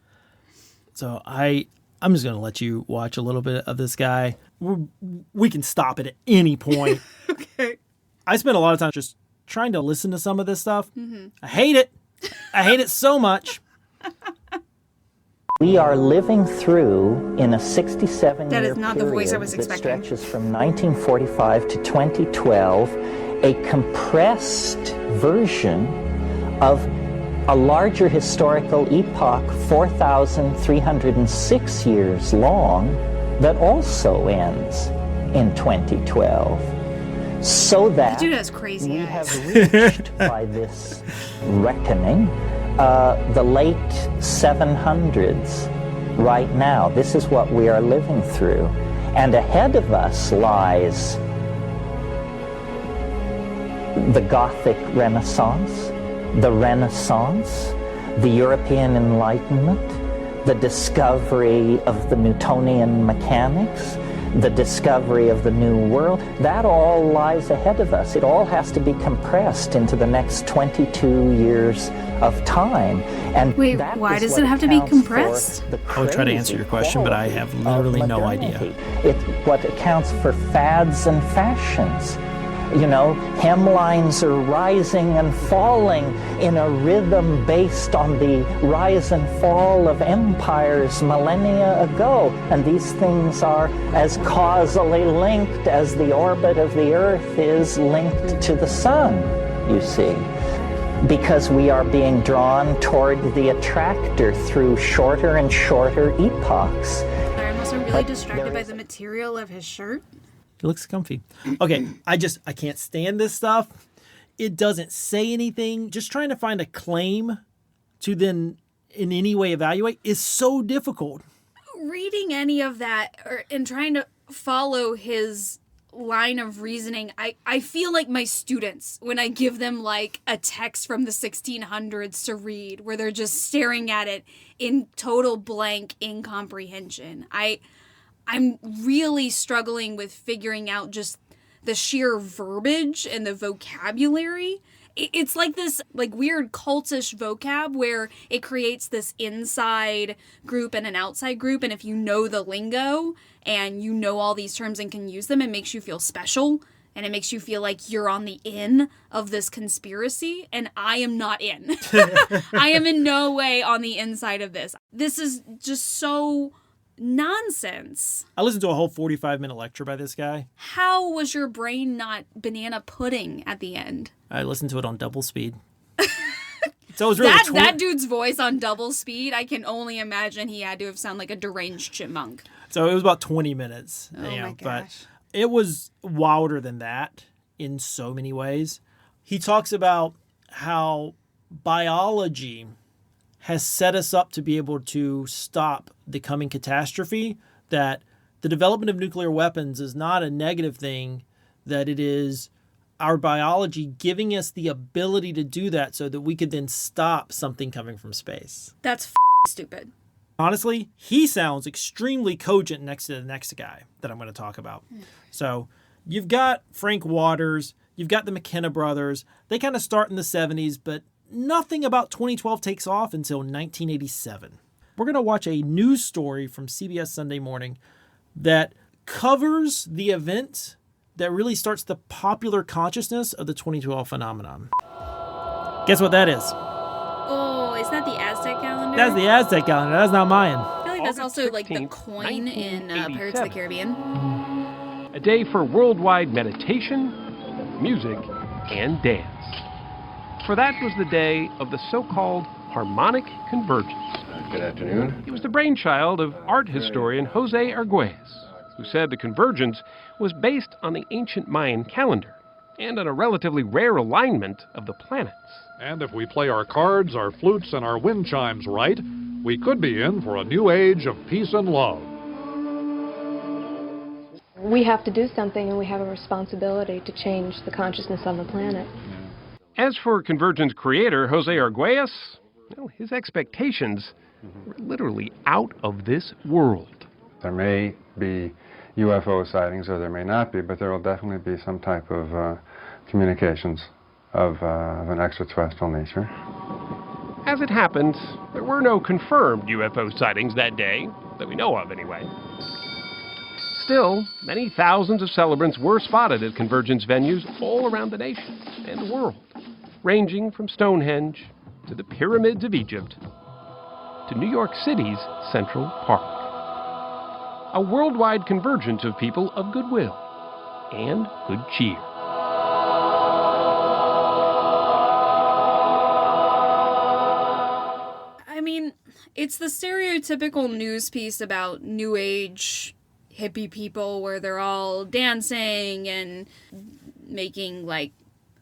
A: So I'm just going to let you watch a little bit of this guy. We can stop it at any point.
B: Okay.
A: I spent a lot of time just trying to listen to some of this stuff. I hate it. I hate it so much.
G: We are living through, in a 67-year
B: That is not the voice I was
G: period that
B: expecting.
G: stretches from 1945 to 2012, a compressed version of a larger historical epoch, 4,306 years long, that also ends in 2012. So that
B: Dude has crazy
G: we
B: eyes.
G: have reached, by this reckoning, the late 700s right now. This is what we are living through. And ahead of us lies the Gothic Renaissance, the European Enlightenment, the discovery of the Newtonian mechanics, the discovery of the New World. That all lies ahead of us. It all has to be compressed into the next 22 years of time. And
B: Wait,
G: that
B: why
G: is
B: does
G: what
B: it have to be
G: accounts for
B: compressed?
G: the
A: I would try to answer your question, but I have
G: crazy
A: literally
G: quality
A: no
G: of
A: idea.
G: modernity. It's what accounts for fads and fashions. You know, hemlines are rising and falling in a rhythm based on the rise and fall of empires millennia ago. And these things are as causally linked as the orbit of the Earth is linked to the sun, you see. Because we are being drawn toward the attractor through shorter and shorter epochs.
B: Sorry, I'm also really
G: But
B: distracted
G: there
B: by
G: is
B: the material of his shirt.
A: It looks comfy. Okay, I can't stand this stuff. It doesn't say anything. Just trying to find a claim to then in any way evaluate is so difficult.
B: Reading any of that and trying to follow his line of reasoning, I feel like my students when I give them like a text from the 1600s to read where they're just staring at it in total blank incomprehension. I'm really struggling with figuring out just the sheer verbiage and the vocabulary. It's like this like weird cultish vocab where it creates this inside group and an outside group. And if you know the lingo and you know all these terms and can use them, it makes you feel special. And it makes you feel like you're on the in of this conspiracy. And I am not in. I am in no way on the inside of this. This is just so nonsense.
A: I listened to a whole 45-minute lecture by this guy.
B: How was your brain not banana pudding at the end?
A: I listened to it on double speed. So it was really
B: that dude's voice on double speed, I can only imagine he had to have sounded like a deranged chipmunk.
A: So it was about 20 minutes.
B: Oh my
A: But
B: gosh.
A: it was wilder than that in so many ways. He talks about how biology has set us up to be able to stop the coming catastrophe, that the development of nuclear weapons is not a negative thing, that it is our biology giving us the ability to do that so that we could then stop something coming from space.
B: That's stupid.
A: Honestly, he sounds extremely cogent next to the next guy that I'm going to talk about. So you've got Frank Waters, you've got the McKenna brothers. They kind of start in the 70s, but nothing about 2012 takes off until 1987. We're going to watch a news story from CBS Sunday Morning that covers the event that really starts the popular consciousness of the 2012 phenomenon. Guess what that is?
B: Oh, is that the Aztec calendar?
A: That's the Aztec calendar. That's not Mayan.
B: I feel like that's
H: August
B: also like the
H: 16th,
B: coin in Pirates of the
H: 1987.
B: Caribbean.
H: A day for worldwide meditation, music, and dance. For that was the day of the so-called Harmonic Convergence.
I: Good afternoon.
H: It was the brainchild of art historian Jose Arguez, who said the convergence was based on the ancient Mayan calendar and on a relatively rare alignment of the planets.
J: And if we play our cards, our flutes, and our wind chimes right, we could be in for a new age of peace and love.
K: We have to do something, and we have a responsibility to change the consciousness on the planet.
H: As for Convergence creator Jose Arguelles, well, his expectations were literally out of this world.
I: There may be UFO sightings, or there may not be, but there will definitely be some type of communications of an extraterrestrial nature.
H: As it happened, there were no confirmed UFO sightings that day, that we know of anyway. Still, many thousands of celebrants were spotted at Convergence venues all around the nation and the world, ranging from Stonehenge to the pyramids of Egypt to New York City's Central Park. A worldwide convergence of people of goodwill and good cheer.
B: I mean, it's the stereotypical news piece about New Age hippie people where they're all dancing and making, like,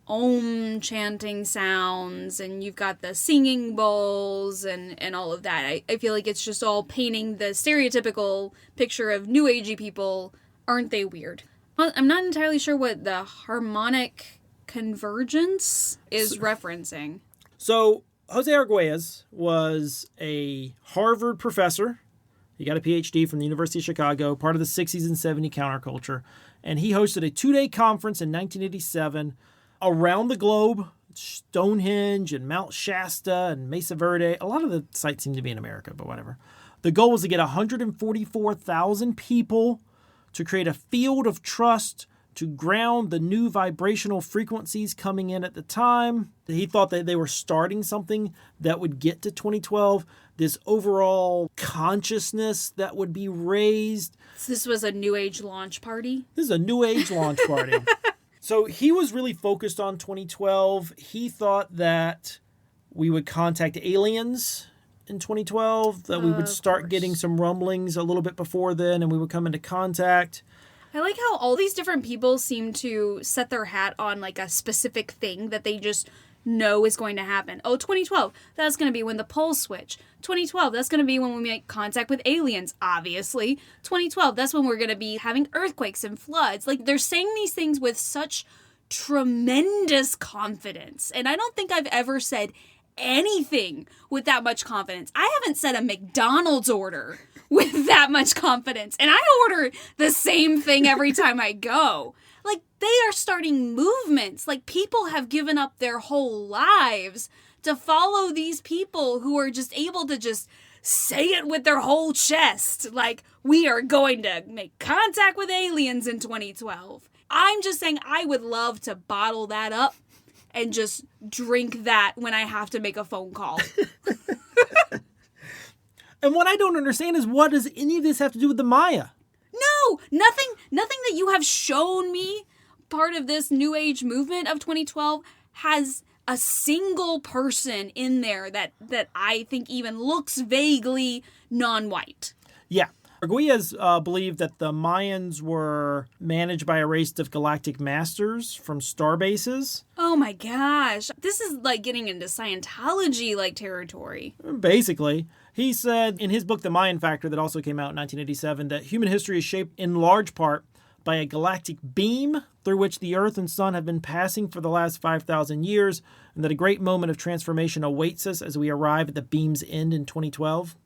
B: Om chanting sounds, and you've got the singing bowls and all of that. I feel like it's just all painting the stereotypical picture of New Agey people. Aren't they weird? I'm not entirely sure what the Harmonic Convergence is referencing.
A: So, Jose Arguelles was a Harvard professor. He got a PhD from the University of Chicago, part of the 60s and 70s counterculture. And he hosted a 2-day conference in 1987 around the globe, Stonehenge and Mount Shasta and Mesa Verde. A lot of the sites seem to be in America, but whatever. The goal was to get 144,000 people to create a field of trust to ground the new vibrational frequencies coming in at the time. He thought that they were starting something that would get to 2012, this overall consciousness that would be raised.
B: This was a New Age launch party?
A: This is a New Age launch party. So he was really focused on 2012. He thought that we would contact aliens in 2012, that we would start getting some rumblings a little bit before then, and we would come into contact.
B: I like how all these different people seem to set their hat on, like, a specific thing that they just know is going to happen. Oh, 2012, that's going to be when the poles switch. 2012, that's going to be when we make contact with aliens, obviously. 2012, that's when we're going to be having earthquakes and floods. Like, they're saying these things with such tremendous confidence. And I don't think I've ever said anything with that much confidence. I haven't said a McDonald's order with that much confidence. And I order the same thing every time I go. Like, they are starting movements. Like, people have given up their whole lives to follow these people who are just able to just say it with their whole chest. Like, we are going to make contact with aliens in 2012. I'm just saying I would love to bottle that up and just drink that when I have to make a phone call.
A: And what I don't understand is, what does any of this have to do with the Maya?
B: No, nothing that you have shown me part of this New Age movement of 2012 has a single person in there that I think even looks vaguely non-white.
A: Yeah. Arguelles believed that the Mayans were managed by a race of galactic masters from star bases.
B: Oh my gosh. This is like getting into Scientology-like territory.
A: Basically. He said in his book, The Mayan Factor, that also came out in 1987, that human history is shaped in large part by a galactic beam through which the Earth and Sun have been passing for the last 5,000 years, and that a great moment of transformation awaits us as we arrive at the beam's end in 2012.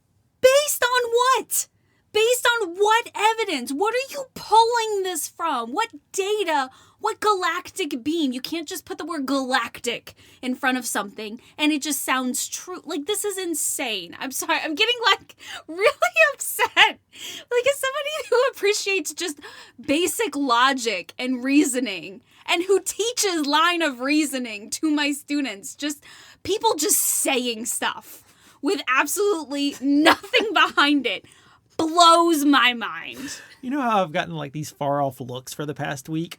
B: Based on what? Based on what evidence? What are you pulling this from? What data? What galactic beam? You can't just put the word galactic in front of something and it just sounds true. Like, this is insane. I'm sorry. I'm getting, like, really upset. Like, as somebody who appreciates just basic logic and reasoning and who teaches line of reasoning to my students, just people just saying stuff with absolutely nothing behind it blows my mind.
A: You know how I've gotten, like, these far-off looks for the past week?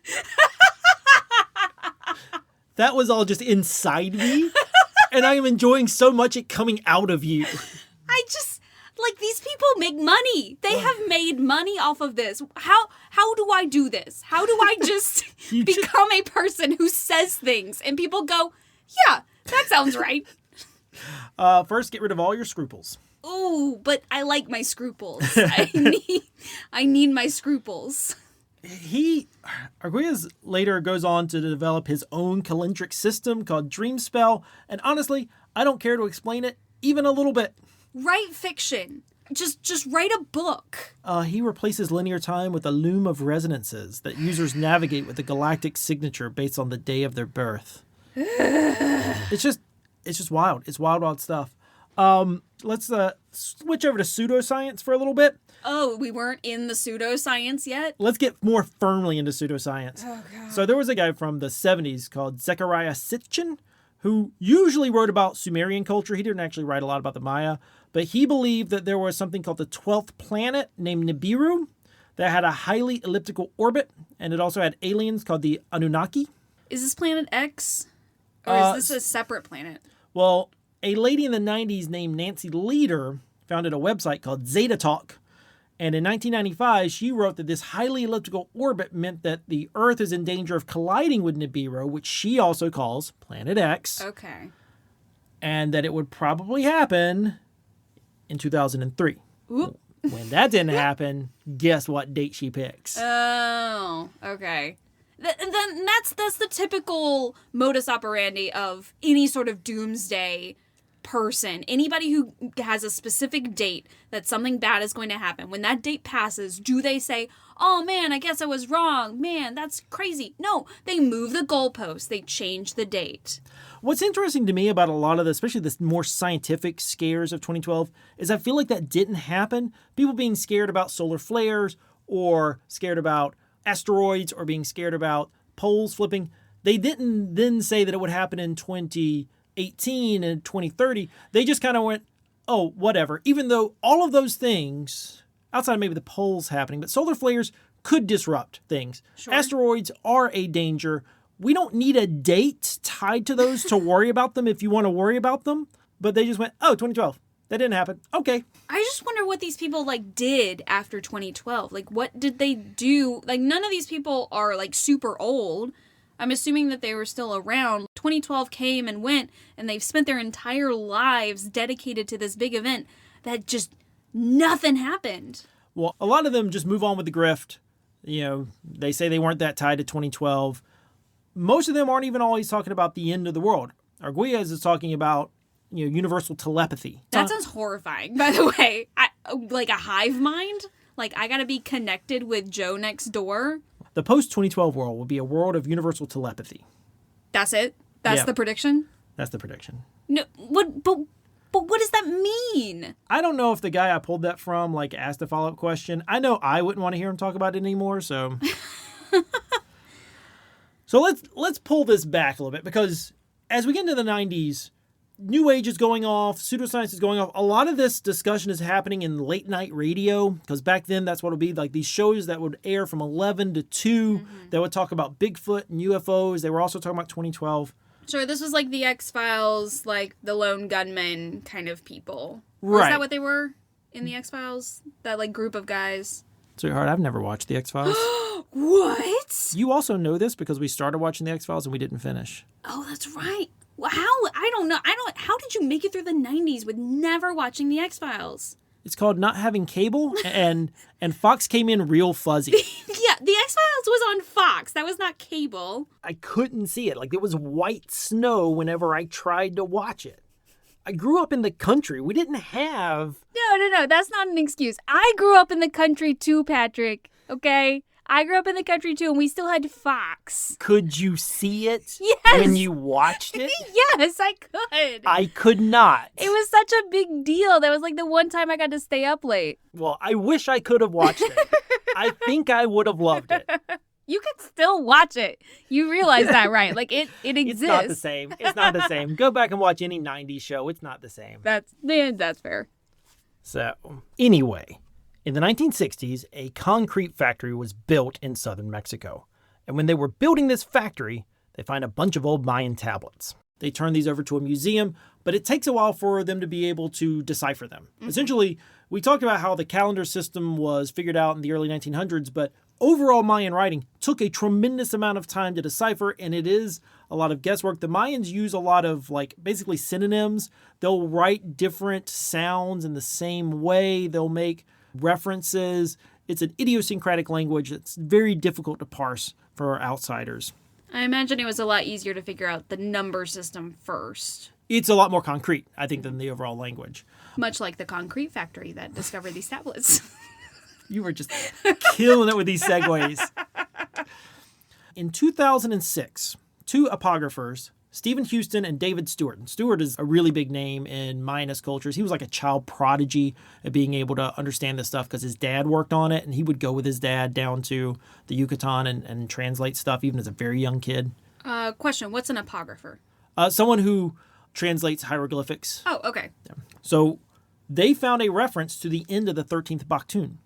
A: That was all just inside me, and I am enjoying so much it coming out of you.
B: I just, like, these people make money. They have made money off of this. How do I do this? How do I just become a person who says things and people go, yeah, that sounds right.
A: First, get rid of all your scruples.
B: Ooh, but I like my scruples. I need my scruples.
A: Arguelles later goes on to develop his own calendric system called Dreamspell, and honestly, I don't care to explain it even a little bit.
B: Write fiction. Just write a book.
A: He replaces linear time with a loom of resonances that users navigate with a galactic signature based on the day of their birth. It's just wild. It's wild stuff. Let's switch over to pseudoscience for a little bit.
B: Oh, we weren't in the pseudoscience yet?
A: Let's get more firmly into pseudoscience.
B: Oh, God.
A: So there was a guy from the 70s called Zecharia Sitchin who usually wrote about Sumerian culture. He didn't actually write a lot about the Maya, but he believed that there was something called the 12th planet named Nibiru that had a highly elliptical orbit, and it also had aliens called the Anunnaki.
B: Is this Planet X? Or is this a separate planet?
A: Well, a lady in the 90s named Nancy Leader founded a website called Zeta Talk. And in 1995, she wrote that this highly elliptical orbit meant that the Earth is in danger of colliding with Nibiru, which she also calls Planet X.
B: Okay.
A: And that it would probably happen in 2003.
B: Oop.
A: When that didn't happen, guess what date she picks?
B: Oh, okay. Then that's the typical modus operandi of any sort of doomsday person. Anybody who has a specific date that something bad is going to happen. When that date passes, do they say, "Oh man, I guess I was wrong. Man, that's crazy." No, they move the goalpost. They change the date.
A: What's interesting to me about a lot of especially the more scientific scares of 2012, is I feel like that didn't happen. People being scared about solar flares or scared about asteroids or being scared about poles flipping. They didn't then say that it would happen in 2018 and 2030. They just kind of went, oh, whatever. Even though all of those things, outside of maybe the poles happening, but solar flares could disrupt things.
B: Sure.
A: Asteroids are a danger. We don't need a date tied to those to worry about them if you want to worry about them. But they just went, oh, 2012. That didn't happen. Okay.
B: I just wonder what these people did after 2012. What did they do? None of these people are super old. I'm assuming that they were still around. 2012 came and went, and they've spent their entire lives dedicated to this big event that just nothing happened.
A: Well, a lot of them just move on with the grift. They say they weren't that tied to 2012. Most of them aren't even always talking about the end of the world. Arguelles is talking about, universal telepathy.
B: That sounds horrifying, by the way. A hive mind? I gotta be connected with Joe next door?
A: The post-2012 world will be a world of universal telepathy.
B: That's it? That's the prediction?
A: That's the prediction.
B: No, but what does that mean?
A: I don't know if the guy I pulled that from, asked a follow-up question. I know I wouldn't want to hear him talk about it anymore, so... So let's pull this back a little bit, because as we get into the 90s, New Age is going off, pseudoscience is going off. A lot of this discussion is happening in late night radio, because back then that's what it would be, these shows that would air from 11 to 2 that would talk about Bigfoot and UFOs. They were also talking about 2012.
B: Sure, this was the X-Files, the lone gunmen kind of people.
A: Right.
B: Was that what they were in the X-Files? That group of guys?
A: Sweetheart, I've never watched the X-Files.
B: What?
A: You also know this because we started watching the X-Files and we didn't finish.
B: Oh, that's right. How? I don't know. How did you make it through the 90s with never watching the X-Files?
A: It's called not having cable, and Fox came in real fuzzy.
B: Yeah, the X-Files was on Fox. That was not cable.
A: I couldn't see it. There was white snow whenever I tried to watch it. I grew up in the country. We didn't have...
B: No. That's not an excuse. I grew up in the country too, Patrick. Okay? I grew up in the country too, and we still had Fox.
A: Could you see it?
B: Yes.
A: When you watched it?
B: Yes, I could.
A: I could not.
B: It was such a big deal. That was the one time I got to stay up late.
A: Well, I wish I could have watched it. I think I would have loved it.
B: You could still watch it. You realize that, right? It exists.
A: It's not the same. It's not the same. Go back and watch any 90s show. It's not the same.
B: That's fair.
A: So, anyway, in the 1960s, a concrete factory was built in southern Mexico. And when they were building this factory, they find a bunch of old Mayan tablets. They turn these over to a museum, but it takes a while for them to be able to decipher them. Essentially, we talked about how the calendar system was figured out in the early 1900s, but overall Mayan writing took a tremendous amount of time to decipher, and it is a lot of guesswork. The Mayans use a lot of basically synonyms. They'll write different sounds in the same way. They'll make references It's an idiosyncratic language that's very difficult to parse for outsiders.
B: I imagine it was a lot easier to figure out the number system first.
A: It's a lot more concrete, I think, than the overall language.
B: Much like the concrete factory that discovered these tablets.
A: You were just killing it with these segues. In 2006, two apographers, Stephen Houston and David Stewart. And Stewart is a really big name in Mayanist cultures. He was like a child prodigy at being able to understand this stuff because his dad worked on it, and he would go with his dad down to the Yucatan and translate stuff even as a very young kid.
B: Question, what's an apographer?
A: Someone who translates hieroglyphics.
B: Oh, okay.
A: Yeah. So they found a reference to the end of the 13th Baktun.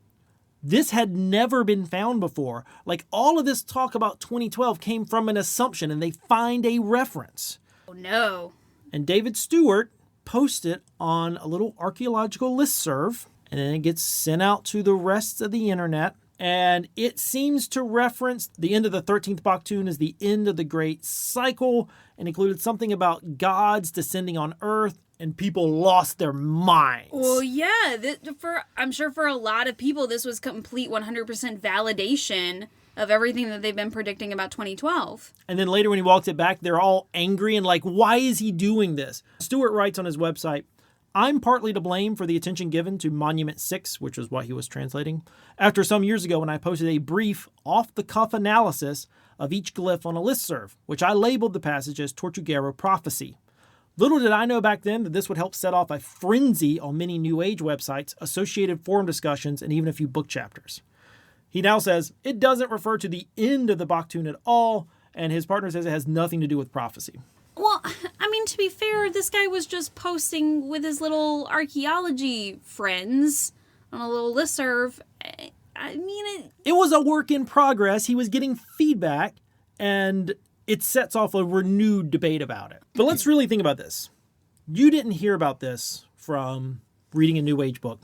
A: This had never been found before. Like, all of this talk about 2012 came from an assumption, and they find a reference.
B: Oh, no.
A: And David Stewart posts it on a little archaeological listserv, and then it gets sent out to the rest of the internet. And it seems to reference the end of the 13th Baktun as the end of the Great Cycle, and included something about gods descending on Earth, and people lost their minds.
B: Well, yeah. I'm sure for a lot of people, this was complete 100% validation of everything that they've been predicting about 2012.
A: And then later when he walked it back, they're all angry and like, why is he doing this? Stewart writes on his website, I'm partly to blame for the attention given to Monument 6, which was what he was translating, after some years ago when I posted a brief, off-the-cuff analysis of each glyph on a listserv, which I labeled the passage as Tortuguero Prophecy. Little did I know back then that this would help set off a frenzy on many New Age websites, associated forum discussions, and even a few book chapters. He now says it doesn't refer to the end of the Baktun at all, and his partner says it has nothing to do with prophecy.
B: Well, I mean, to be fair, this guy was just posting with his little archaeology friends on a little listserv. I mean,
A: it was a work in progress. He was getting feedback, and it sets off a renewed debate about it. But let's really think about this. You didn't hear about this from reading a New Age book.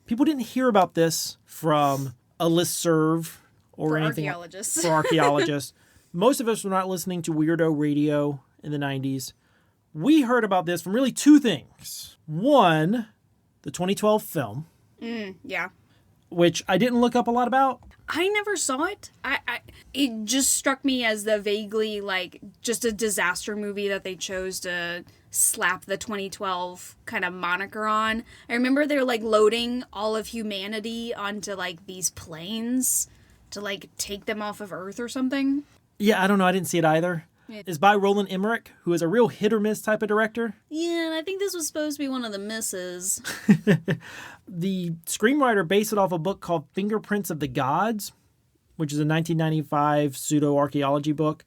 A: People didn't hear about this from a listserv or
B: for
A: anything.
B: Archaeologists.
A: For archaeologists. Most of us were not listening to weirdo radio in the 90s. We heard about this from really two things. One, the 2012 film.
B: Yeah.
A: Which I didn't look up a lot about.
B: I never saw it. It just struck me as the vaguely, like, just a disaster movie that they chose to slap the 2012 kind of moniker on. I remember they're, like, loading all of humanity onto, like, these planes to, like, take them off of Earth or something.
A: Yeah, I don't know. I didn't see it either. It's by Roland Emmerich, who is a real hit or miss type of director.
B: Yeah, and I think this was supposed to be one of the misses.
A: The screenwriter based it off a book called Fingerprints of the Gods, which is a 1995 pseudo-archaeology book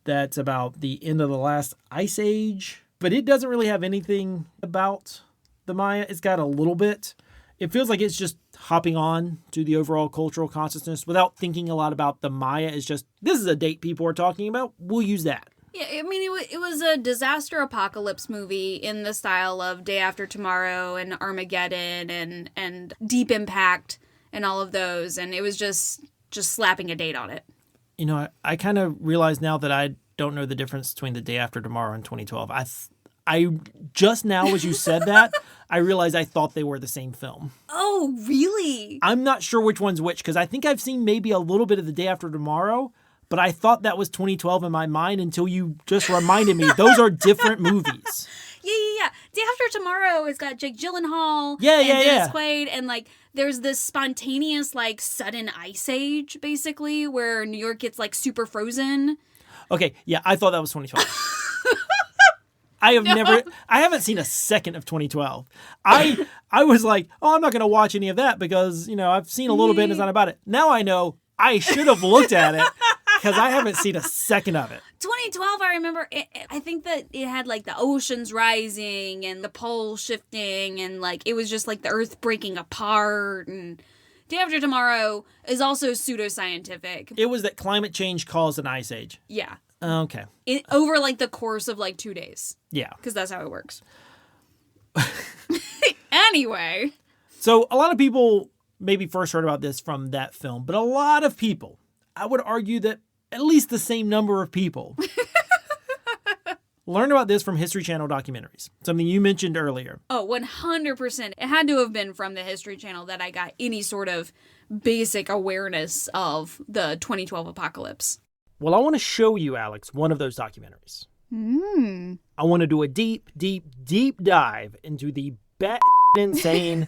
A: that's about the end of the last ice age. But it doesn't really have anything about the Maya. It's got a little bit. It feels like it's just hopping on to the overall cultural consciousness without thinking a lot about the Maya. It's just, this is a date people are talking about. We'll use that.
B: Yeah, I mean, it was a disaster apocalypse movie in the style of Day After Tomorrow and Armageddon and Deep Impact and all of those. And it was just slapping a date on it.
A: You know, I kind of realize now that I don't know the difference between The Day After Tomorrow and 2012. I just now, as you said that, I realized I thought they were the same film.
B: Oh, really?
A: I'm not sure which one's which, because I think I've seen maybe a little bit of The Day After Tomorrow, but I thought that was 2012 in my mind until you just reminded me. Those are different movies.
B: Yeah. Day After Tomorrow has got Jake Gyllenhaal and
A: Dennis
B: Quaid, and like there's this spontaneous like sudden ice age basically where New York gets like super frozen.
A: Okay, yeah, I thought that was 2012. I haven't seen a second of 2012. I was like, oh, I'm not going to watch any of that because, you know, I've seen a little bit and it's not about it. Now I know I should have looked at it because I haven't seen a second of it.
B: 2012, I remember, I think that it had like the oceans rising and the poles shifting and like it was just like the earth breaking apart. And Day After Tomorrow is also pseudoscientific.
A: It was that climate change caused an ice age.
B: Yeah.
A: Okay.
B: Over like the course of like 2 days.
A: Yeah.
B: Because that's how it works. Anyway.
A: So a lot of people maybe first heard about this from that film, but a lot of people, I would argue that at least the same number of people learned about this from History Channel documentaries, something you mentioned earlier.
B: Oh, 100%. It had to have been from the History Channel that I got any sort of basic awareness of the 2012 apocalypse.
A: Well, I want to show you, Alex, one of those documentaries. I want to do a deep dive into the insane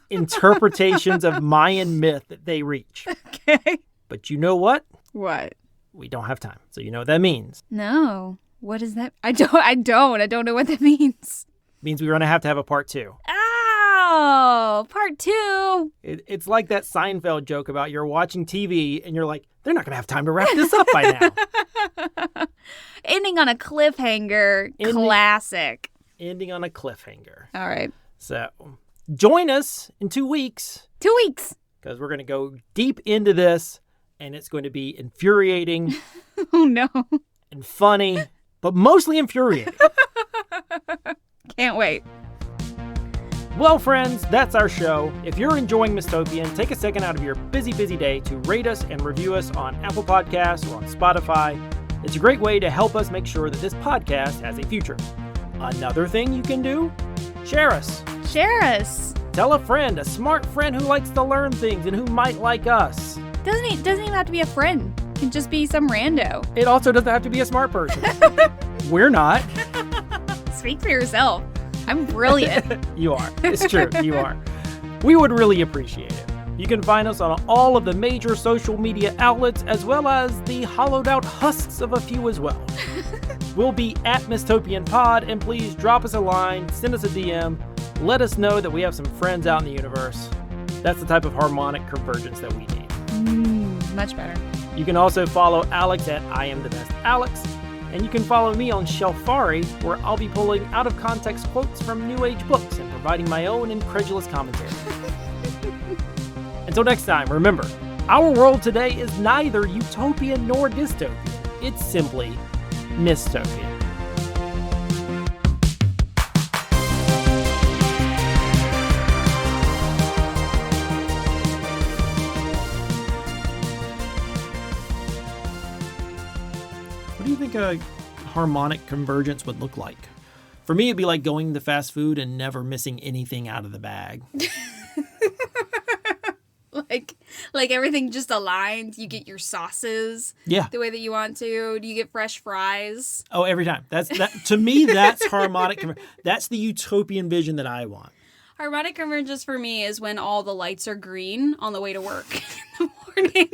A: interpretations of Mayan myth that they reach.
B: Okay.
A: But you know what?
B: What?
A: We don't have time. So you know what that means.
B: No. What is that? I don't know what that means.
A: It means we're going to have a part 2.
B: Oh, part 2.
A: It's like that Seinfeld joke about you're watching TV and you're like, they're not going to have time to wrap this up by now.
B: Ending on a cliffhanger. Classic.
A: Ending on a cliffhanger.
B: All right.
A: So join us in 2 weeks.
B: 2 weeks.
A: Because we're going to go deep into this, and it's going to be infuriating.
B: Oh, no.
A: And funny, but mostly infuriating.
B: Can't wait.
A: Well, friends, that's our show. If you're enjoying Mistopian, take a second out of your busy day to rate us and review us on Apple Podcasts or on Spotify. It's a great way to help us make sure that this podcast has a future. Another thing you can do? Share us.
B: Share us.
A: Tell a friend, a smart friend who likes to learn things and who might like us.
B: Doesn't even have to be a friend. It can just be some rando.
A: It also doesn't have to be a smart person. We're not.
B: Speak for yourself. I'm brilliant.
A: You are. It's true. You are. We would really appreciate it. You can find us on all of the major social media outlets, as well as the hollowed out husks of a few as well. We'll be at Mistopian Pod, and please drop us a line, send us a DM, let us know that we have some friends out in the universe. That's the type of harmonic convergence that we need.
B: Much better.
A: You can also follow Alex at I Am The Best Alex, and you can follow me on Shelfari, where I'll be pulling out of context quotes from New Age books and providing my own incredulous commentary. Until next time, remember, our world today is neither utopian nor dystopian. It's simply mistopian. What do you think a harmonic convergence would look like? For me, it'd be like going to fast food and never missing anything out of the bag.
B: Like everything just aligns. You get your sauces the way that you want to. Do you get fresh fries?
A: Oh, every time. To me, that's harmonic. That's the utopian vision that I want.
B: Harmonic convergence for me is when all the lights are green on the way to work in the morning.